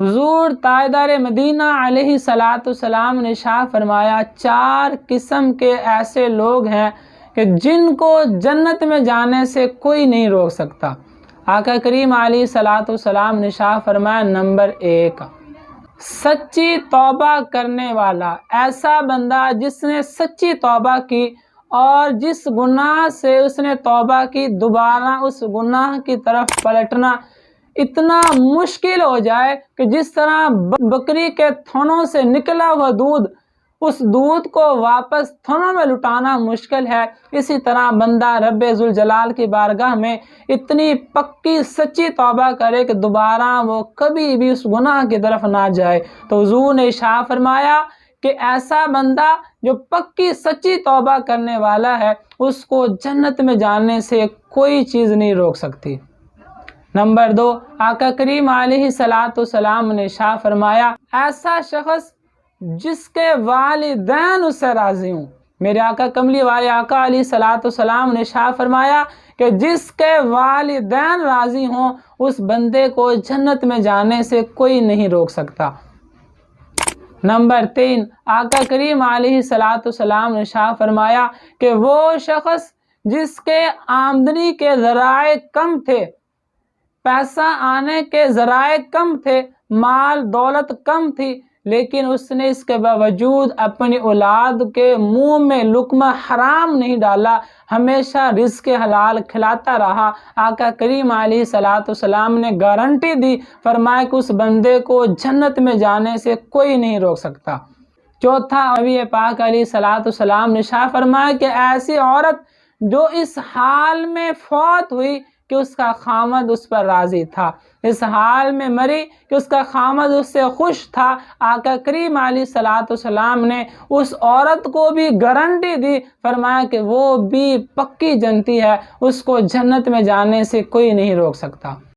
حضور تاجدار مدینہ علیہ الصلوۃ والسلام نے ارشاد فرمایا 4 قسم کے ایسے لوگ ہیں کہ جن کو جنت میں جانے سے کوئی نہیں روک سکتا۔ آقا کریم علیہ الصلوۃ والسلام نے ارشاد فرمایا نمبر 1، سچی توبہ کرنے والا، ایسا بندہ جس نے سچی توبہ کی اور جس گناہ سے اس نے توبہ کی دوبارہ اس گناہ کی طرف پلٹنا اتنا مشکل ہو جائے کہ جس طرح بکری کے تھنوں سے نکلا ہوا دودھ، اس دودھ کو واپس تھنوں میں لٹانا مشکل ہے، اسی طرح بندہ رب ذوالجلال کی بارگاہ میں اتنی پکی سچی توبہ کرے کہ دوبارہ وہ کبھی بھی اس گناہ کی طرف نہ جائے۔ تو حضور نے ارشاد فرمایا کہ ایسا بندہ جو پکی سچی توبہ کرنے والا ہے، اس کو جنت میں جانے سے کوئی چیز نہیں روک سکتی۔ نمبر 2، آقا کریم علیہ الصلوۃ والسلام نے ارشاد فرمایا ایسا شخص جس کے والدین اس سے راضی ہوں۔ میرے آقا کملی والے آقا علیہ الصلوۃ والسلام نے ارشاد فرمایا کہ جس کے والدین راضی ہوں اس بندے کو جنت میں جانے سے کوئی نہیں روک سکتا۔ نمبر 3، آقا کریم علیہ الصلوۃ والسلام نے ارشاد فرمایا کہ وہ شخص جس کے آمدنی کے ذرائع کم تھے، پیسہ آنے کے ذرائع کم تھے، مال دولت کم تھی، لیکن اس نے اس کے باوجود اپنی اولاد کے منہ میں لقمہ حرام نہیں ڈالا، ہمیشہ رزق حلال کھلاتا رہا۔ آقا کریم علیہ الصلوۃ والسلام نے گارنٹی دی، فرمایا کہ اس بندے کو جنت میں جانے سے کوئی نہیں روک سکتا۔ چوتھا، نبی پاک علیہ الصلوۃ والسلام نے ارشاد فرمایا کہ ایسی عورت جو اس حال میں فوت ہوئی کہ اس کا خامد اس پر راضی تھا، اس حال میں مری کہ اس کا خامد اس سے خوش تھا، آقا کریم علیہ الصلوۃ والسلام نے اس عورت کو بھی گارنٹی دی، فرمایا کہ وہ بھی پکی جنتی ہے، اس کو جنت میں جانے سے کوئی نہیں روک سکتا۔